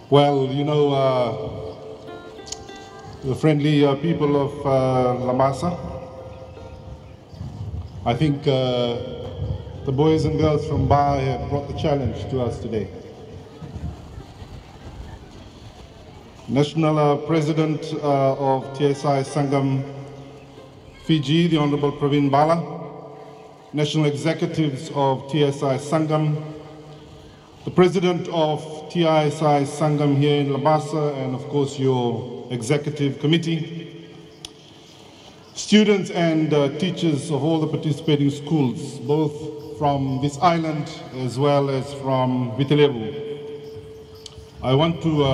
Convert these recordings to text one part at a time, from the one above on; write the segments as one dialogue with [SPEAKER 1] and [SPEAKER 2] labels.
[SPEAKER 1] Well, you know, the friendly people of Labasa, I think the boys and girls from Ba have brought the challenge to us today. National President of TSI Sangam Fiji, the Honorable Praveen Bala, National Executives of TSI Sangam, the President of TSI Sangam here in Labasa, and of course your Executive Committee, students and teachers of all the participating schools, both from this island as well as from Vitilevu. I want to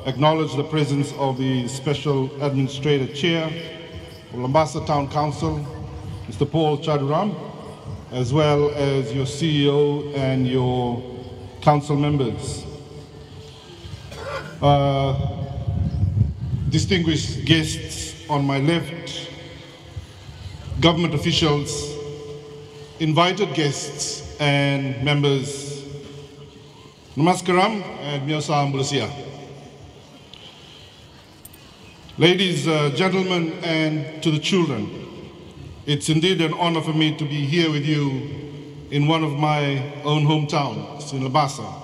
[SPEAKER 1] acknowledge the presence of the Special Administrator Chair of Labasa Town Council, Mr. Paul Chaduram, as well as your CEO and your council members. Distinguished guests on my left, government officials, invited guests and members, Namaskaram and Myosa Ambulusia. Ladies, gentlemen, and to the children, it's indeed an honor for me to be here with you in one of my own hometowns, in Labasa,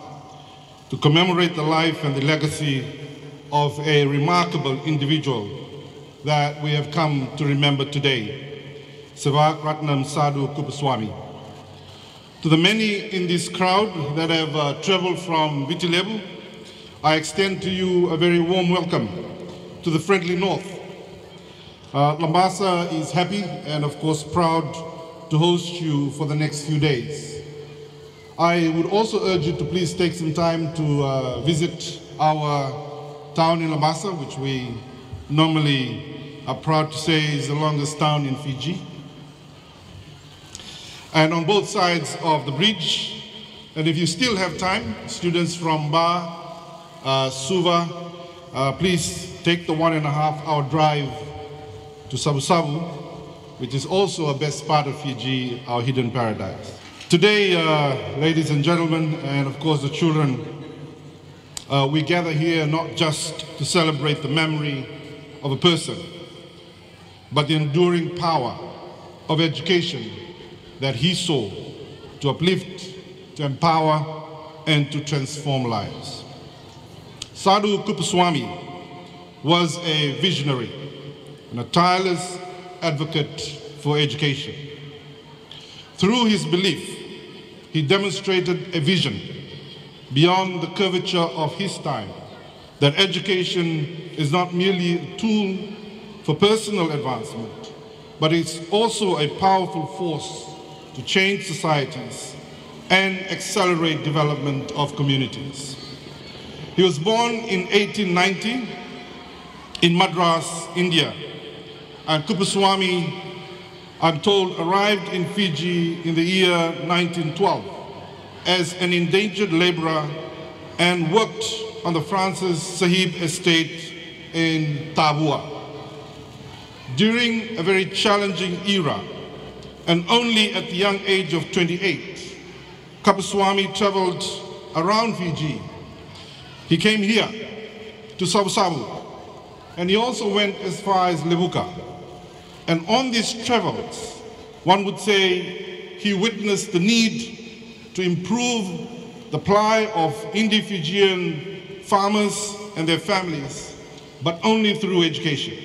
[SPEAKER 1] to commemorate the life and the legacy of a remarkable individual that we have come to remember today, SEVAK RATNAM SADHU KUPPUSWAMY. To the many in this crowd that have traveled from Vitilevu, I extend to you a very warm welcome to the friendly north. Labasa is happy and of course proud to host you for the next few days. I would also urge you to please take some time to visit our town in Labasa, which we normally are proud to say is the longest town in Fiji. And on both sides of the bridge, and if you still have time, students from Ba, Suva, please take the 1.5-hour drive to Sabu, which is also a best part of Fiji, our hidden paradise. Today, ladies and gentlemen, and of course the children, we gather here not just to celebrate the memory of a person, but the enduring power of education that he saw to uplift, to empower, and to transform lives. Sadhu Kuppuswamy was a visionary and a tireless advocate for education. Through his belief, he demonstrated a vision beyond the curvature of his time, that education is not merely a tool for personal advancement, but it's also a powerful force to change societies and accelerate development of communities. He was born in 1890 in Madras, India, and Kuppuswamy, I'm told, arrived in Fiji in the year 1912 as an endangered laborer and worked on the Francis Sahib estate in Tabua. During a very challenging era, and only at the young age of 28, Kuppuswamy traveled around Fiji. He came here to Sabu, and he also went as far as Levuka. And on these travels, one would say he witnessed the need to improve the plight of Indi-Fijian farmers and their families, but only through education,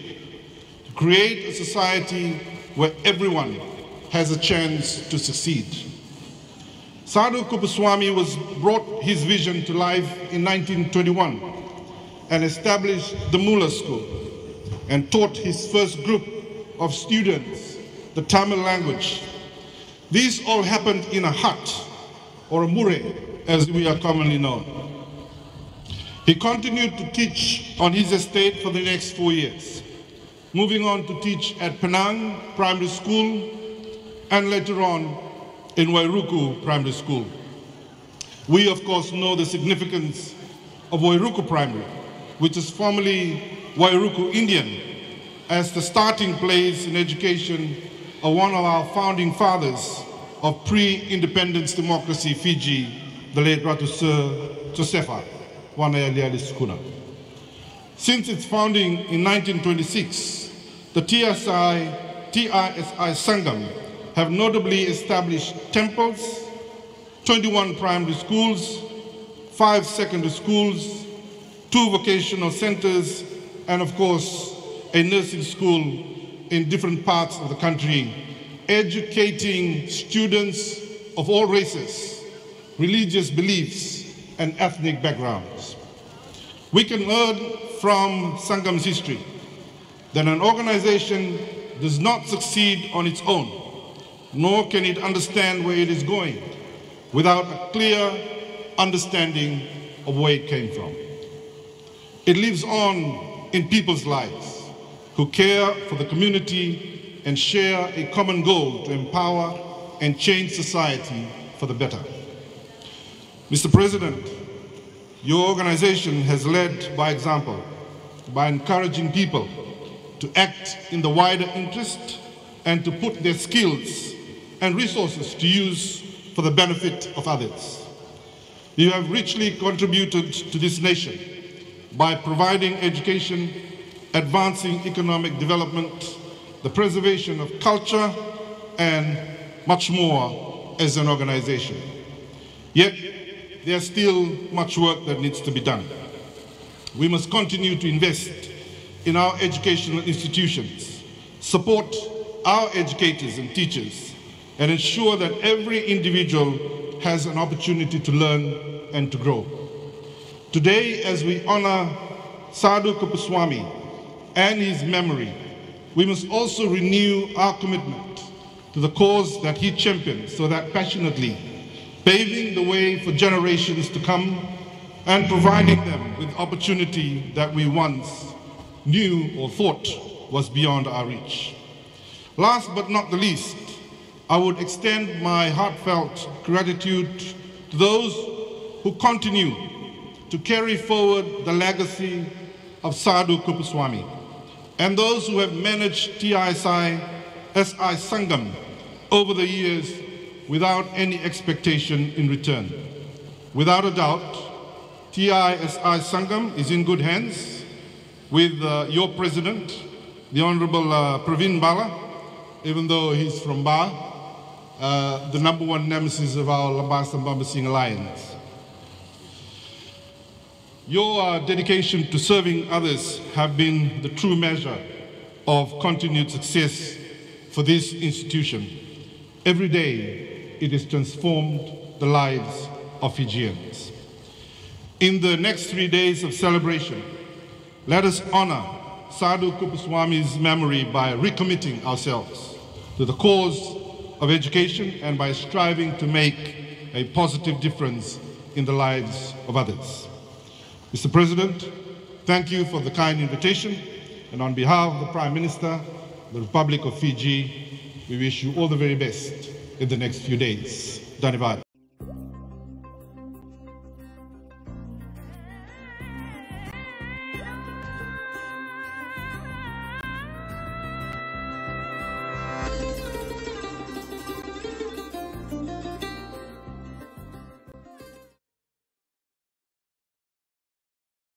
[SPEAKER 1] to create a society where everyone has a chance to succeed. Sadhu Kuppuswamy brought his vision to life in 1921 and established the Mula School and taught his first group of students the Tamil language. These all happened in a hut, or a mure, as we are commonly known. He continued to teach on his estate for the next 4 years, moving on to teach at Penang Primary School and later on in Wairuku Primary School. We of course know the significance of Wairuku Primary, which is formerly Wairuku Indian, as the starting place in education of one of our founding fathers of pre-independence democracy Fiji, the late Ratu Sir Josefa. Wanayaliali Skuna. Since its founding in 1926, the TSI Sangam have notably established temples, 21 primary schools, 5 secondary schools, 2 vocational centers, and of course, a nursing school in different parts of the country, educating students of all races, religious beliefs, and ethnic backgrounds. We can learn from Sangam's history that an organization does not succeed on its own, nor can it understand where it is going without a clear understanding of where it came from. It lives on in people's lives who care for the community and share a common goal to empower and change society for the better. Mr. President, your organization has led by example by encouraging people to act in the wider interest and to put their skills and resources to use for the benefit of others. You have richly contributed to this nation by providing education, advancing economic development, the preservation of culture, and much more as an organization. Yet, there's still much work that needs to be done. We must continue to invest in our educational institutions, support our educators and teachers, and ensure that every individual has an opportunity to learn and to grow. Today, as we honor Sadhu Kuppuswamy and his memory, we must also renew our commitment to the cause that he championed so that passionately, paving the way for generations to come and providing them with opportunity that we once knew or thought was beyond our reach. Last but not the least, I would extend my heartfelt gratitude to those who continue to carry forward the legacy of Sadhu Kuppuswamy and those who have managed TSI Sangam over the years without any expectation in return. Without a doubt, TSI Sangam is in good hands with your president, the Honorable Praveen Bala, even though he's from Ba, the #1 nemesis of our Labasa and Bambasing alliance. Your dedication to serving others have been the true measure of continued success for this institution. Every day, it has transformed the lives of Fijians. In the next 3 days of celebration, let us honor Sadhu Kuppuswamy's memory by recommitting ourselves to the cause of education and by striving to make a positive difference in the lives of others. Mr. President, thank you for the kind invitation, and on behalf of the Prime Minister, the Republic of Fiji, we wish you all the very best in the next few days. Dhanyavad.